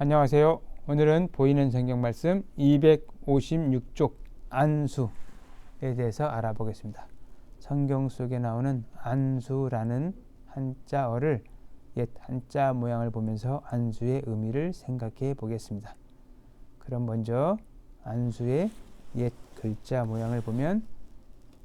안녕하세요. 오늘은 보이는 성경 말씀 256쪽 안수에 대해서 알아보겠습니다. 성경 속에 나오는 안수라는 한자어를 옛 한자 모양을 보면서 안수의 의미를 생각해 보겠습니다. 그럼 먼저 안수의 옛 글자 모양을 보면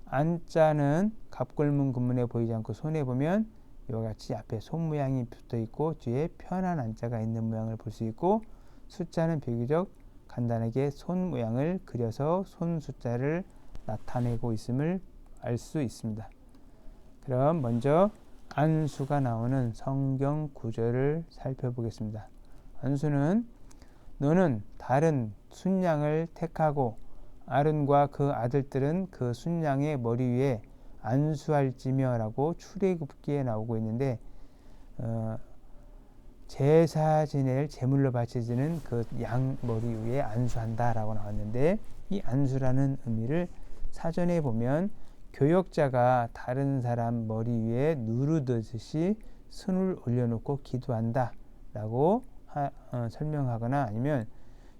안자는 갑골문 군문에 보이지 않고 손에 보면 이와 같이 앞에 손 모양이 붙어 있고 뒤에 편한 안자가 있는 모양을 볼 수 있고, 숫자는 비교적 간단하게 손 모양을 그려서 손 숫자를 나타내고 있음을 알 수 있습니다. 그럼 먼저 안수가 나오는 성경 구절을 살펴보겠습니다. 안수는 너는 다른 순양을 택하고 아론과 그 아들들은 그 순양의 머리 위에 안수할지며 라고 출애굽기에 나오고 있는데, 제사 지낼 제물로 바쳐지는 그 양 머리 위에 안수한다 라고 나왔는데, 이 안수라는 의미를 사전에 보면 교역자가 다른 사람 머리 위에 누르듯이 손을 올려놓고 기도한다 라고 설명하거나, 아니면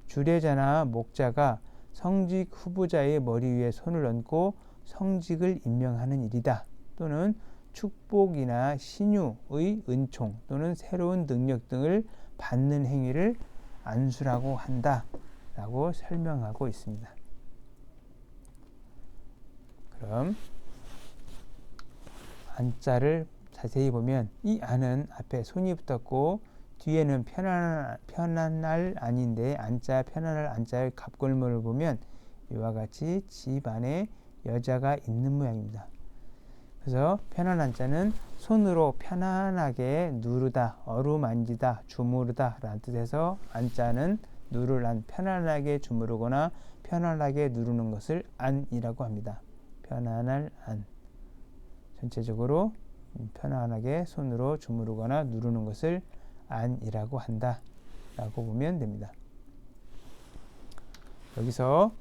주례자나 목자가 성직 후보자의 머리 위에 손을 얹고 성직을 임명하는 일이다, 또는 축복이나 신유의 은총 또는 새로운 능력 등을 받는 행위를 안수라고 한다 라고 설명하고 있습니다. 그럼 안자를 자세히 보면 이 안은 앞에 손이 붙었고 뒤에는 편안할 안인데, 안자 편안할 안자의 갑골문을 보면 이와 같이 집 안에 여자가 있는 모양입니다. 그래서 편안한 자는 손으로 편안하게 누르다, 어루만지다, 주무르다 라는 뜻에서 안자는 누를 안, 편안하게 주무르거나 편안하게 누르는 것을 안이라고 합니다. 편안할 안, 전체적으로 편안하게 손으로 주무르거나 누르는 것을 안이라고 한다 라고 보면 됩니다. 여기서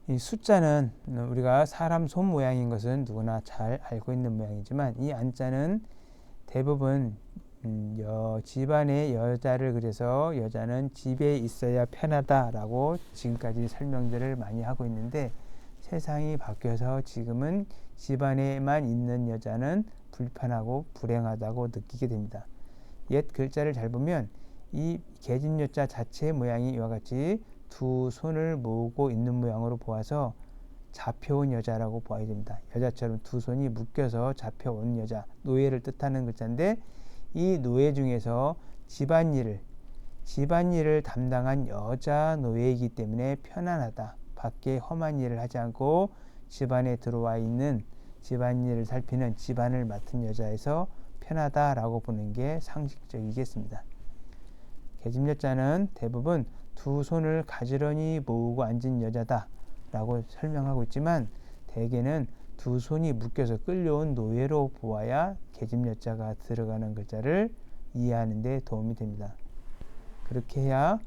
이 숫자는 우리가 사람 손 모양인 것은 누구나 잘 알고 있는 모양이지만, 이 안자는 대부분 집안의 여자를 그려서 여자는 집에 있어야 편하다라고 지금까지 설명들을 많이 하고 있는데, 세상이 바뀌어서 지금은 집안에만 있는 여자는 불편하고 불행하다고 느끼게 됩니다. 옛 글자를 잘 보면 이 계집여자 자체의 모양이 이와 같이 두 손을 모으고 있는 모양으로 보아서 잡혀온 여자라고 보아야 됩니다. 여자처럼 두 손이 묶여서 잡혀온 여자, 노예를 뜻하는 글자인데, 이 노예 중에서 집안일을 담당한 여자 노예이기 때문에 편안하다, 밖에 험한 일을 하지 않고 집안에 들어와 있는 집안일을 살피는 집안을 맡은 여자에서 편하다라고 보는 게 상식적이겠습니다. 계집여자는 대부분 두 손을 가지런히 모으고 앉은 여자다 라고 설명하고 있지만, 대개는 두 손이 묶여서 끌려온 노예로 보아야 계집여자가 들어가는 글자를 이해하는 데 도움이 됩니다. 그렇게 해야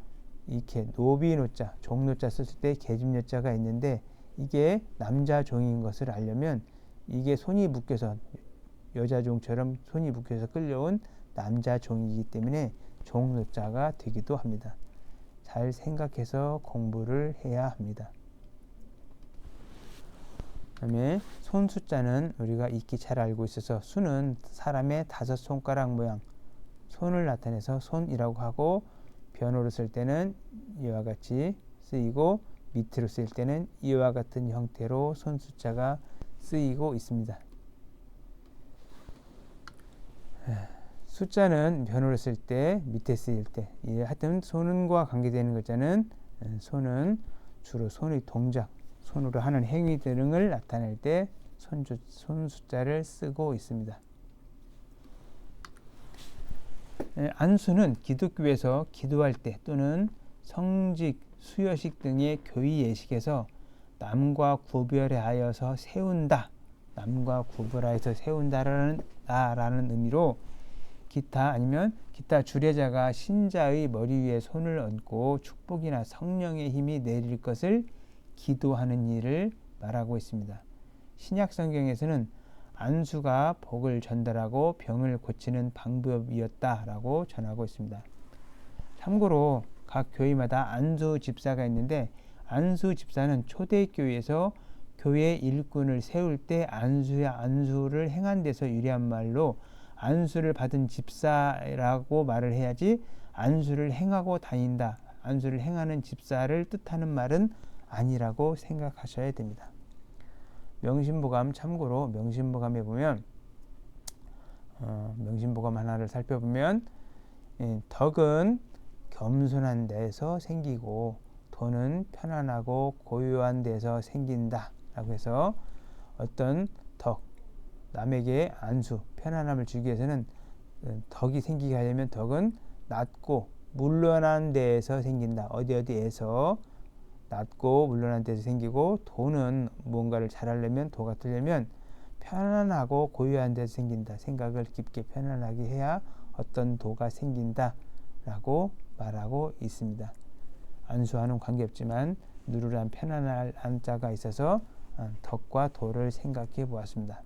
이렇게 노비노자, 종노자 썼을 때 계집여자가 있는데, 이게 남자 종인 것을 알려면 이게 손이 묶여서 여자 종처럼 손이 묶여서 끌려온 남자 종이기 때문에 종노자가 되기도 합니다. 잘 생각해서 공부를 해야 합니다. 그다음에 손 숫자는 우리가 익히 잘 알고 있어서, 수는 사람의 5손가락 모양, 손을 나타내서 손이라고 하고, 변호로 쓸 때는 이와 같이 쓰이고 밑으로 쓸 때는 이와 같은 형태로 손 숫자가 쓰이고 있습니다. 숫자는 변호를 쓸 때, 밑에 쓰일 때, 하여튼 손과 관계되는 글자는, 손은 주로 손의 동작, 손으로 하는 행위 등을 나타낼 때 손 숫자를 쓰고 있습니다. 안수는 기독교에서 기도할 때 또는 성직, 수여식 등의 교의 예식에서 남과 구별하여서 세운다, 남과 구별하여서 세운다라는 의미로, 기타 아니면 기타 주례자가 신자의 머리 위에 손을 얹고 축복이나 성령의 힘이 내릴 것을 기도하는 일을 말하고 있습니다. 신약 성경에서는 안수가 복을 전달하고 병을 고치는 방법이었다라고 전하고 있습니다. 참고로 각 교회마다 안수 집사가 있는데 안수 집사는 초대교회에서 교회 일꾼을 세울 때 안수를 행한 데서 유래한 말로 안수를 받은 집사라고 말을 해야지 안수를 행하고 다닌다, 안수를 행하는 집사를 뜻하는 말은 아니라고 생각하셔야 됩니다. 명심보감, 참고로 명심보감에 보면 명심보감 하나를 살펴보면 덕은 겸손한 데서 생기고 도는 편안하고 고요한 데서 생긴다 라고 해서 어떤 덕, 남에게 안수, 편안함을 주기 위해서는 덕이 생기게 하려면 덕은 낮고 물러난 데에서 생긴다. 어디에서 낮고 물러난 데서 생기고 도는 무언가를 잘하려면 도가 뜨려면 편안하고 고요한 데서 생긴다. 생각을 깊게 편안하게 해야 어떤 도가 생긴다 라고 말하고 있습니다. 안수와는 관계없지만 누르란 편안할 안자가 있어서 덕과 도를 생각해 보았습니다.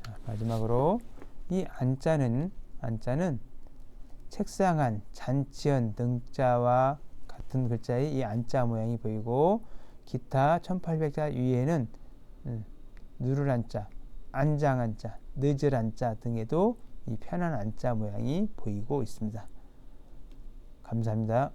자, 마지막으로 이 안자는 책상안, 잔치연, 등자와 같은 글자의 이 안자 모양이 보이고 기타 1800자 위에는 누를 안자, 안장 안자, 늦을 안자 등에도 이 편한 안자 모양이 보이고 있습니다. 감사합니다.